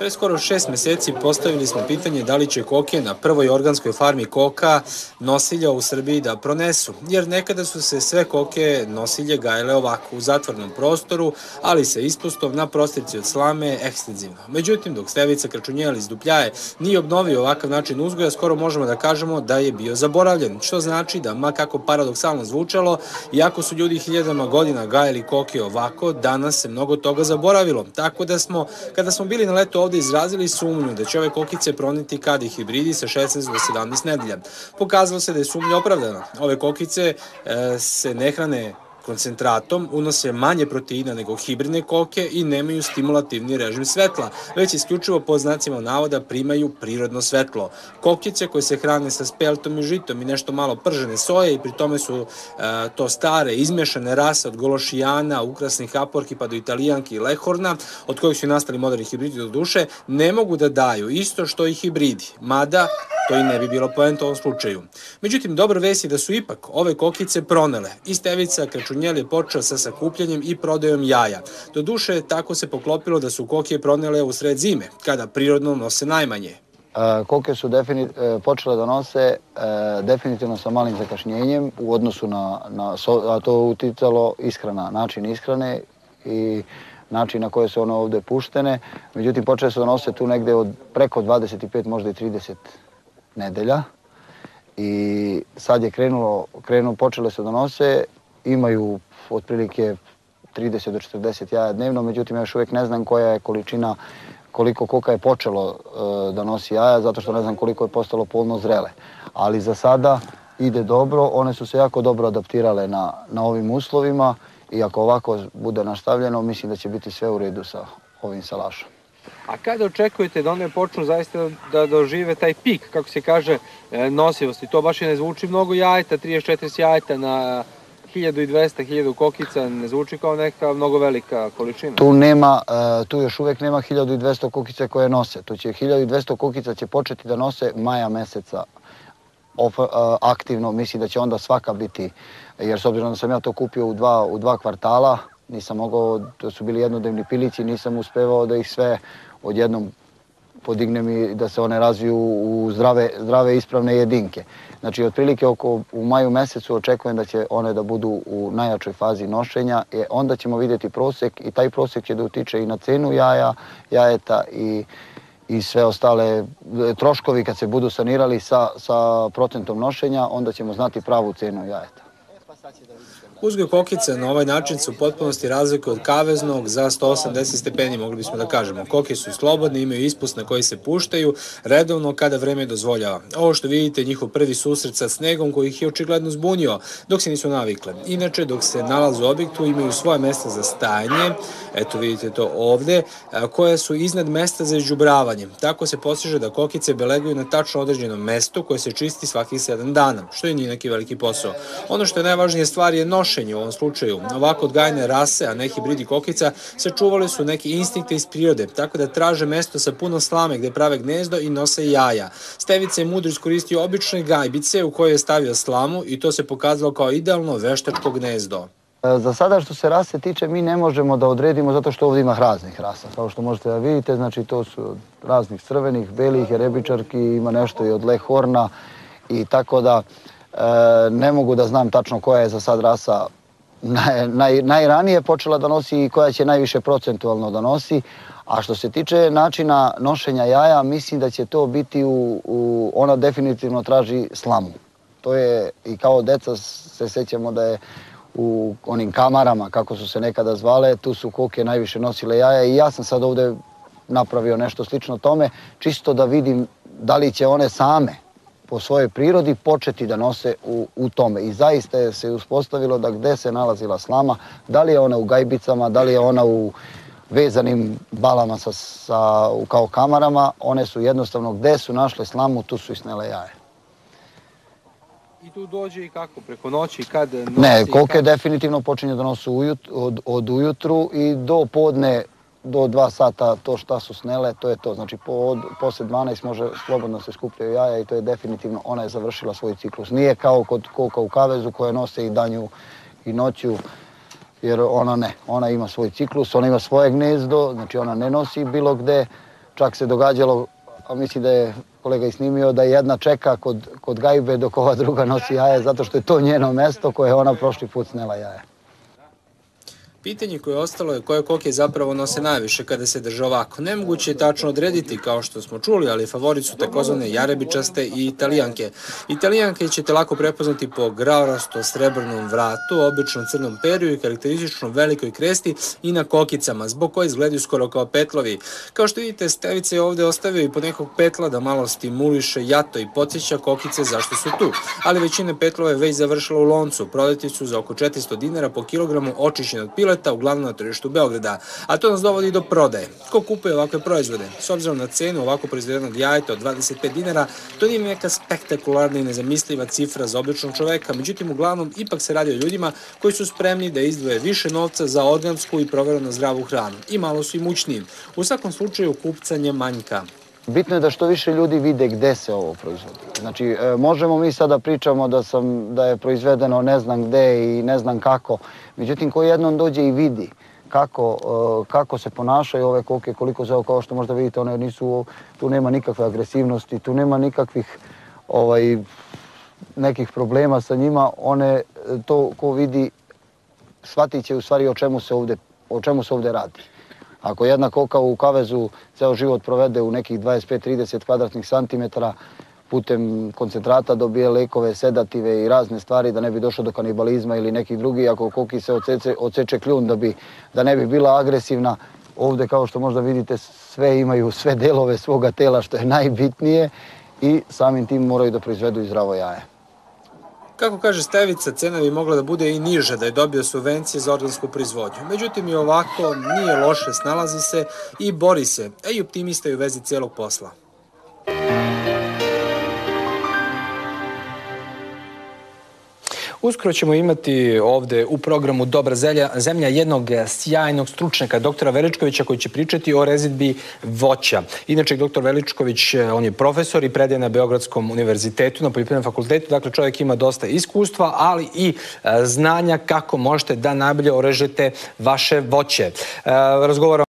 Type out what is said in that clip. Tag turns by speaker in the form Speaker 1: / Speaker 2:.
Speaker 1: Pre skoro 6 meseci postavili smo pitanje da li će koke na prvoj organskoj farmi koka nosilja u Srbiji da pronesu, jer nekada su se sve koke nosilje gajile ovako u zatvornom prostoru, ali sa ispustom na prostirci od slame ekstenzivno. Međutim, dok Stevica Kračunjel iz Dupljaje nije obnovio ovakav način uzgoja, skoro možemo da kažemo da je bio zaboravljen, što znači da, ma kako paradoksalno zvučalo, iako su ljudi hiljadama godina gajili koke ovako, danas se mnogo toga zaboravilo, tako da smo, kada smo bili na leto ovde, izrazili sumnju da će ove kokice proneti kad i hibridi sa 16 do 17 nedelja. Pokazalo se da je sumnja opravdana. Ove kokice se ne hrane koncentratom, unose manje proteina nego hibridne koke i nemaju stimulativni režim svetla, već isključivo po znacima navoda primaju prirodno svetlo. Kokice koje se hrane sa speltom i žitom i nešto malo pržene soje i pri tome su to stare, izmješane rase od gološijana, ukrasnih aporki pa do italijanki i lehorna, od kojih su nastali moderni hibridi do duše, ne mogu da daju isto što i hibridi, mada to i ne bi bilo poenta u ovom slučaju. Međutim, dobra vest je da su ipak ove kokice pronele i Stevica Kračunjel je počeo sa sakupljanjem i prodajom jaja. Do duše, tako se poklopilo da su koke pronele u sred zime, kada prirodno nose najmanje.
Speaker 2: Koke su počele da nose definitivno sa malim zakašnjenjem u odnosu a to uticalo ishrana, način ishrane i način na koje su one ovde puštene. Međutim, počele su da nose tu negde od preko 25, možda i 30 nedelja i sad je počele su da nose, imaju otprilike 30 do 40 jaja dnevno, međutim ja još uvijek ne znam koja je količina, koliko koka je počelo da nosi jaja, zato što ne znam koliko je postalo polno zrele. Ali za sada ide dobro, one su se jako dobro adaptirale na ovim uslovima i ako ovako bude nastavljeno, mislim da će biti sve u redu sa ovim salašom.
Speaker 3: A kada očekujete da one počnu zaista da dožive taj pik, kako se kaže, nosivosti? To baš i ne zvuči mnogo jajeta, 34 jajeta na 1200-1000 kokica, ne zvuči kao neka mnogo velika količina.
Speaker 2: Tu još uvijek nema 1200 kokica koje nose. 1200 kokica će početi da nose maja meseca aktivno, mislim da će onda svaka biti, jer s obzirom da sam ja to kupio u dva kvartala, nisam mogao, to su bili jednodnevni pilići, nisam uspevao da ih sve odjednom podignem i da se one razviju u zdrave ispravne jedinke. Znači, otprilike u maju mesecu očekujem da će one da budu u najjačoj fazi nošenja, onda ćemo vidjeti prosek i taj prosek će da utiče i na cenu jajeta i sve ostale troškovi kad se budu sanirali sa procentom nošenja, onda ćemo znati pravu cenu jajeta.
Speaker 1: Uzgoj kokica na ovaj način se u potpunosti razlikuje od kaveznog za 180 stepeni, mogli bismo da kažemo. Koke su slobodne, imaju ispust na koji se puštaju redovno kada vreme dozvoljava. Ovo što vidite je njihov prvi susret sa snegom koji ih je očigledno zbunio dok se nisu navikle. Inače, dok se nalaze u objektu, imaju svoje mesta za stajanje, eto vidite to ovde, koje su iznad mesta za izđubravanje. Tako se postiže da kokice beleguju na tačno određenom mestu koje se čisti svakih 7 dana, što je nije neki veliki posao. Ono što je najvažnija stvar je nošenje u ovom slučaju. Ovako odgajane rase, a ne hibridi kokica, sačuvali su neki instinkte iz prirode, tako da traže mesto sa puno slame gde prave gnezdo i nose jaja. Stevica je mudro iskoristio obične gajbice u koje je stavio slamu i to se pokazalo kao idealno veštačko gnezdo.
Speaker 2: Za sada što se rase tiče, mi ne možemo da odredimo zato što ovdje ima raznih rasa. Kao što možete da vidite, znači to su raznih crvenih, belih, jerebičarki, ima nešto i od lehorna i tako da ne mogu da znam tačno koja je za sad rasa najranije počela da nosi i koja će najviše procentualno da nosi. A što se tiče načina nošenja jaja, mislim da će to biti ona definitivno traži slamu. To je i kao deca se sećamo da je u onim kamarama, kako su se nekada zvale, tu su koke najviše nosile jaja i ja sam sad ovde napravio nešto slično tome, čisto da vidim da li će one same po svojoj prirodi početi da nose u tome. I zaista se uspostavilo da gde se nalazila slama, da li je ona u gajbicama, da li je ona u vezanim balama kao kamarama, one su jednostavno gde su našle slamu, tu su isnele jaje.
Speaker 3: I tu dođe i kako, preko noći, kad nosi?
Speaker 2: Ne, koke definitivno počinje da nose od ujutru i do podne, do 2 sata to šta su snele, to je to. Znači posle 12 može slobodno se skupljaju jaja i to je definitivno, ona je završila svoj ciklus. Nije kao kod koka u kavezu koje nose i danju i noću, jer ona ne. Ona ima svoj ciklus, ona ima svoje gnezdo, znači ona ne nosi bilo gde čak se događalo, a mislim da je kolega i snimio, da jedna čeka kod gajbe dok ova druga nosi jaje, zato što je to njeno mesto koje je ona prošli put snela jaje.
Speaker 1: Pitanje koje je ostalo je koje koke zapravo nose najviše kada se drže ovako. Nemoguće je tačno odrediti, kao što smo čuli, ali favorit su takozvane jarebičaste i italijanke. Italijanke ćete lako prepoznati po graorasto srebrnom vratu, običnom crnom periju i karakterističnom velikoj kresti i na kokicama, zbog koje izgledaju skoro kao petlovi. Kao što vidite, Stevica je ovde ostavio i po nekog petla da malo stimuliše jato i podsjeća kokice zašto su tu. Ali većina petlova je već završila u loncu. Prodati su za oko 400 dinara po kilogramu očišćen od pile, uglavnom na tržištu Beograda, a to nas dovodi do prodaje. Ko kupuje ovakve proizvode? S obzirom na cenu ovako proizvedenog jajeta od 25 dinara, to nije neka spektakularna i nezamisliva cifra za običnog čoveka, međutim uglavnom ipak se radi o ljudima koji su spremni da izdvoje više novca za organsku i provereno zdravu hranu i malo su imućniji. U svakom slučaju kupcanje manjka.
Speaker 2: Bitno je da što više ljudi vide gde se ovo proizvodi. Znači, možemo mi sada pričamo da je proizvedeno ne znam gde i ne znam kako, međutim, ko jednom dođe i vidi kako se ponašaju ove koke, koliko se, kao što možda vidite, one nisu, tu nema nikakve agresivnosti, tu nema nikakvih nekih problema sa njima, one, to ko vidi, shvatit će u stvari o čemu se ovde radi. Ako jedna koka u kavezu ceo život provede u nekih 25-30 kvadratnih santimetara, putem koncentrata dobije lekove, sedative i razne stvari da ne bi došlo do kanibalizma ili nekih drugih, ako koki se odseče kljun da ne bi bila agresivna, ovde kao što možda vidite sve imaju sve delove svoga tela što je najbitnije i samim tim moraju da proizvedu i zdravo jaje.
Speaker 1: Kako kaže Stevica, cena bi mogla da bude i niža da je dobio subvencije za organsku proizvodnju. Međutim, i ovako nije loše, snalazi se i bori se, a i optimista je u vezi celog posla.
Speaker 4: Uskoro ćemo imati ovde u programu Dobra zemlja jednog sjajnog stručnjaka, doktora Veličkovića, koji će pričati o rezidbi voća. Inače, doktor Veličković, on je profesor i predaje na Beogradskom univerzitetu, na Poljoprivrednom fakultetu. Dakle, čovjek ima dosta iskustva, ali i znanja kako možete da najbolje orežete vaše voće. Razgovaramo